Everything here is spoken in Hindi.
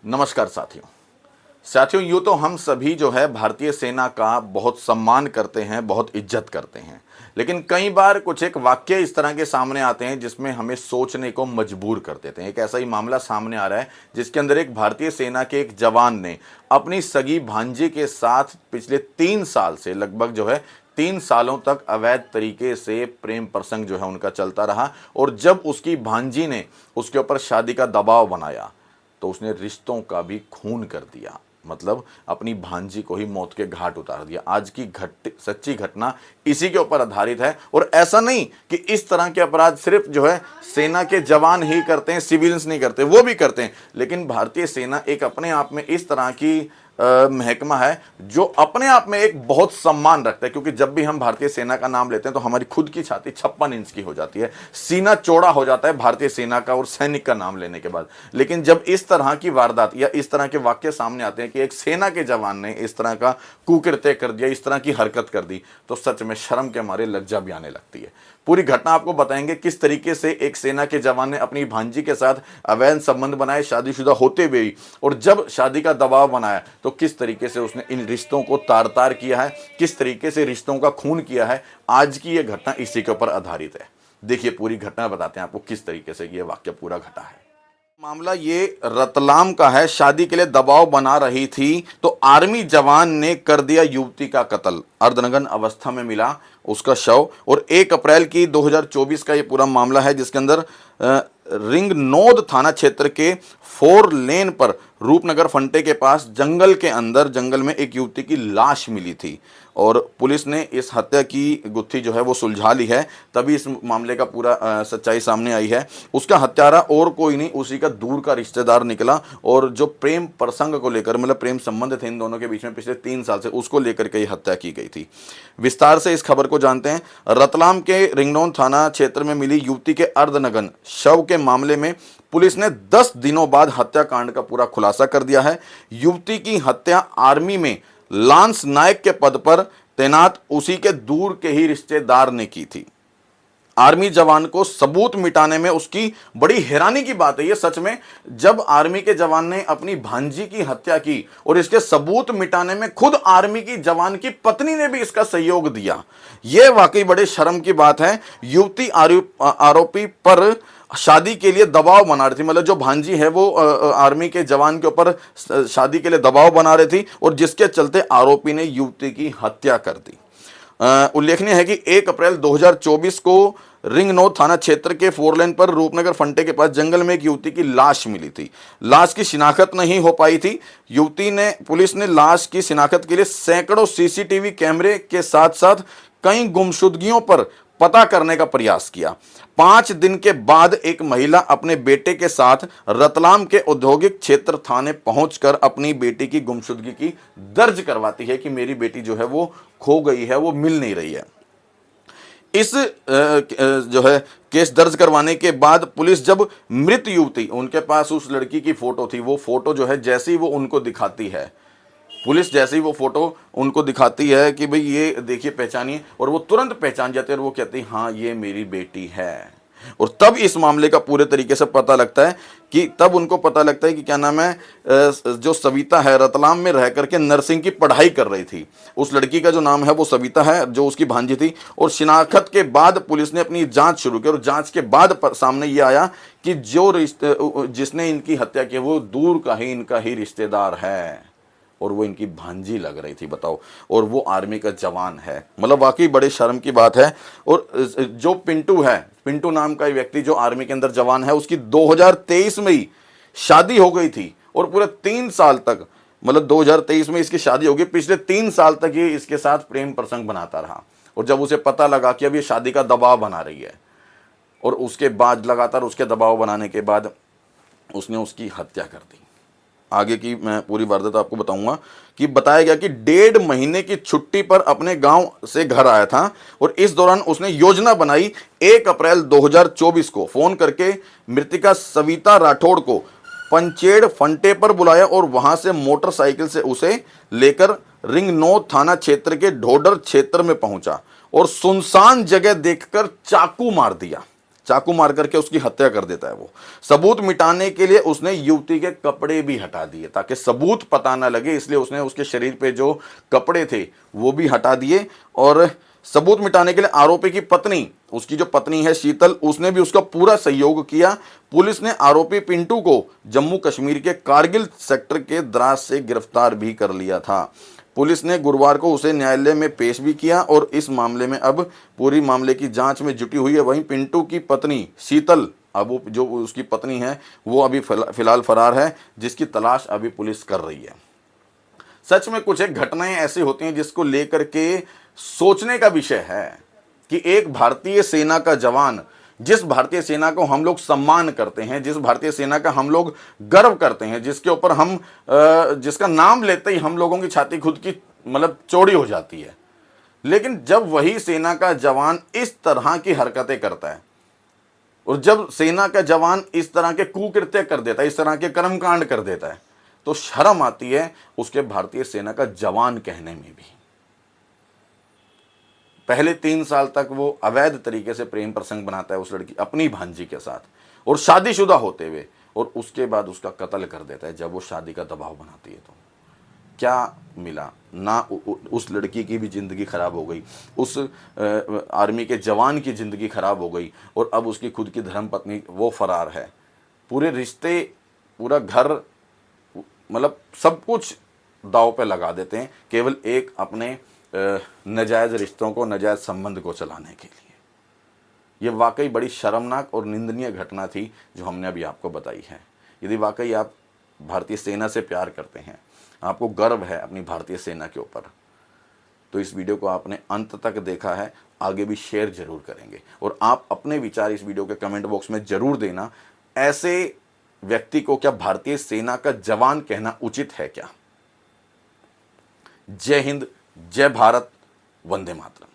नमस्कार साथियों यूँ तो हम सभी जो है भारतीय सेना का बहुत सम्मान करते हैं, बहुत इज्जत करते हैं। लेकिन कई बार कुछ एक वाक्य इस तरह के सामने आते हैं जिसमें हमें सोचने को मजबूर कर देते हैं। एक ऐसा ही मामला सामने आ रहा है जिसके अंदर एक भारतीय सेना के एक जवान ने अपनी सगी भांजी के साथ पिछले 3 साल से लगभग जो है 3 सालों तक अवैध तरीके से प्रेम प्रसंग जो है उनका चलता रहा। और जब उसकी भांजी ने उसके ऊपर शादी का दबाव बनाया तो उसने रिश्तों का भी खून कर दिया, मतलब अपनी भांजी को ही मौत के घाट उतार दिया। आज की सच्ची घटना इसी के ऊपर आधारित है। और ऐसा नहीं कि इस तरह के अपराध सिर्फ जो है सेना के जवान ही करते हैं, सिविलियंस नहीं करते, वो भी करते हैं। लेकिन भारतीय सेना एक अपने आप में इस तरह की महकमा है जो अपने आप में एक बहुत सम्मान रखता है, क्योंकि जब भी हम भारतीय सेना का नाम लेते हैं तो हमारी खुद की छाती 56 इंच की हो जाती है, सीना चौड़ा हो जाता है भारतीय सेना का और सैनिक का नाम लेने के बाद। लेकिन जब इस तरह की वारदात या इस तरह के वाक्य सामने आते हैं कि एक सेना के जवान ने इस तरह का कुकृत्य कर दिया, इस तरह की हरकत कर दी, तो सच में शर्म के मारे लज्जा भी आने लगती है। पूरी घटना आपको बताएंगे किस तरीके से एक सेना के जवान ने अपनी भांजी के साथ अवैध संबंध बनाए शादीशुदा होते हुए ही, और जब शादी का दबाव बनाया तो किस तरीके से उसने इन रिश्तों को तार तार किया है, किस तरीके से रिश्तों का खून किया है। आज की यह घटना इसी के ऊपर आधारित है। देखिए पूरी घटना बताते हैं आपको किस तरीके से यह वाक्य पूरा घटा है। मामला ये रतलाम का है। शादी के लिए दबाव बना रही थी तो आर्मी जवान ने कर दिया युवती का कत्ल। अर्धनग्न अवस्था में मिला उसका शव। और 1 अप्रैल की 2024 का ये पूरा मामला है जिसके अंदर रिंगनोद थाना क्षेत्र के 4 लेन पर रूपनगर फंटे के पास जंगल में एक युवती की लाश मिली थी और पुलिस ने इस हत्या की गुत्थी जो है वो सुलझा ली है। तभी इस मामले का पूरा सच्चाई सामने आई है। उसका हत्यारा और कोई नहीं, उसी का दूर का रिश्तेदार निकला। और जो प्रेम प्रसंग को लेकर, मतलब प्रेम संबंध थे इन दोनों के बीच में पिछले 3 साल से, उसको लेकर के हत्या की गई थी। विस्तार से इस खबर को जानते हैं। रतलाम के रिंगनोद थाना क्षेत्र में मिली युवती के अर्धनग्न शव के मामले में पुलिस ने 10 दिनों बाद हत्याकांड का पूरा खुलासा कर दिया है। युवती की हत्या आर्मी में लांस नायक के पद पर तैनात उसी के दूर के ही रिश्तेदार ने की थी। आर्मी जवान को सबूत मिटाने में उसकी बड़ी हैरानी की बात है ये सच में, जब आर्मी के जवान ने अपनी भांजी की हत्या की और इसके सबूत मिटाने में खुद आर्मी की जवान की पत्नी ने भी इसका सहयोग दिया। यह वाकई बड़े शर्म की बात है। युवती आरोपी पर शादी के लिए दबाव बना रही थी, मतलब जो भांजी है वो आर्मी के जवान के ऊपर शादी के लिए दबाव बना रही थी और जिसके चलते आरोपी ने युवती की हत्या कर दी। उल्लेखनीय है कि 1 अप्रैल 2024 को रिंगनोद थाना क्षेत्र के 4 लेन पर रूपनगर फंटे के पास जंगल में एक युवती की लाश मिली थी। लाश की शिनाख्त नहीं हो पाई थी। पुलिस ने लाश की शिनाख्त के लिए सैकड़ों सीसीटीवी कैमरे के साथ साथ कई गुमशुदगियों पर पता करने का प्रयास किया। 5 दिन के बाद एक महिला अपने बेटे के साथ रतलाम के औद्योगिक क्षेत्र थाने पहुंचकर अपनी बेटी की गुमशुदगी की दर्ज करवाती है कि मेरी बेटी जो है वो खो गई है, वो मिल नहीं रही है। इस जो है केस दर्ज करवाने के बाद पुलिस जब मृत युवती, उनके पास उस लड़की की फोटो थी, वो फोटो जो है जैसे ही वो उनको दिखाती है, पुलिस जैसे ही वो फोटो उनको दिखाती है कि भाई ये देखिए पहचानिए, और वो तुरंत पहचान जाते हैं और वो कहती है हाँ ये मेरी बेटी है। और तब इस मामले का पूरे तरीके से पता लगता है कि तब उनको पता लगता है कि क्या नाम है, जो सविता है रतलाम में रह करके नर्सिंग की पढ़ाई कर रही थी। उस लड़की का जो नाम है वो सविता है, जो उसकी भांजी थी। और शिनाख्त के बाद पुलिस ने अपनी जांच शुरू की और जांच के बाद सामने ये आया कि जिसने इनकी हत्या की वो दूर का ही इनका ही रिश्तेदार है और वो इनकी भांजी लग रही थी, बताओ, और वो आर्मी का जवान है। मतलब वाकई बड़े शर्म की बात है। और जो पिंटू है, पिंटू नाम का व्यक्ति जो आर्मी के अंदर जवान है, उसकी 2023 में ही शादी हो गई थी और पूरे 3 साल तक, मतलब 2023 में इसकी शादी हो गई, पिछले 3 साल तक ये इसके साथ प्रेम प्रसंग बनाता रहा। और जब उसे पता लगा कि अब ये शादी का दबाव बना रही है, और उसके बाद लगातार उसके दबाव बनाने के बाद उसने उसकी हत्या कर दी। आगे की मैं पूरी वारदात आपको बताऊंगा कि बताया गया कि 1.5 महीने की छुट्टी पर अपने गांव से घर आया था और इस दौरान उसने योजना बनाई 1 अप्रैल 2024 को फोन करके मृतिका सविता राठौड़ को पंचेड़ फंटे पर बुलाया और वहां से मोटरसाइकिल से उसे लेकर रिंगनोद थाना क्षेत्र के ढोडर क्षेत्र में पहुंचा और सुनसान जगह देखकर चाकू मार दिया। चाकू मार करके उसकी हत्या कर देता है। वो सबूत मिटाने के लिए उसने युवती के कपड़े भी हटा दिए ताकि सबूत पता ना लगे, इसलिए उसने उसके शरीर पे जो कपड़े थे वो भी हटा दिए। और सबूत मिटाने के लिए आरोपी की पत्नी, उसकी जो पत्नी है शीतल, उसने भी उसका पूरा सहयोग किया। पुलिस ने आरोपी पिंटू को जम्मू कश्मीर के कारगिल सेक्टर के द्रास से गिरफ्तार भी कर लिया था। पुलिस ने गुरुवार को उसे न्यायालय में पेश भी किया और इस मामले में अब पूरी मामले की जांच में जुटी हुई है। वहीं पिंटू की पत्नी शीतल, अब वो जो उसकी पत्नी है वो अभी फिलहाल फरार है, जिसकी तलाश अभी पुलिस कर रही है। सच में कुछ एक घटनाएं ऐसी होती हैं जिसको लेकर के सोचने का विषय है कि एक भारतीय सेना का जवान, जिस भारतीय सेना को हम लोग सम्मान करते हैं, जिस भारतीय सेना का हम लोग गर्व करते हैं, जिसके ऊपर हम जिसका नाम लेते ही हम लोगों की छाती खुद की मतलब चौड़ी हो जाती है, लेकिन जब वही सेना का जवान इस तरह की हरकतें करता है और जब सेना का जवान इस तरह के कुकृत्य कर देता है, इस तरह के कर्मकांड कर देता है, तो शर्म आती है उसके भारतीय सेना का जवान कहने में भी। पहले 3 साल तक वो अवैध तरीके से प्रेम प्रसंग बनाता है उस लड़की अपनी भांजी के साथ और शादीशुदा होते हुए, और उसके बाद उसका कत्ल कर देता है जब वो शादी का दबाव बनाती है। तो क्या मिला ना, उस लड़की की भी ज़िंदगी ख़राब हो गई, उस आर्मी के जवान की ज़िंदगी ख़राब हो गई, और अब उसकी खुद की धर्मपत्नी वो फरार है। पूरे रिश्ते, पूरा घर, मतलब सब कुछ दांव पे लगा देते हैं केवल एक अपने नाजायज़ रिश्तों को, नाजायज़ संबंध को चलाने के लिए। ये वाकई बड़ी शर्मनाक और निंदनीय घटना थी जो हमने अभी आपको बताई है। यदि वाकई आप भारतीय सेना से प्यार करते हैं, आपको गर्व है अपनी भारतीय सेना के ऊपर, तो इस वीडियो को आपने अंत तक देखा है, आगे भी शेयर जरूर करेंगे और आप अपने विचार इस वीडियो के कमेंट बॉक्स में जरूर देना। ऐसे व्यक्ति को क्या भारतीय सेना का जवान कहना उचित है क्या? जय हिंद, जय भारत, वंदे मातरम।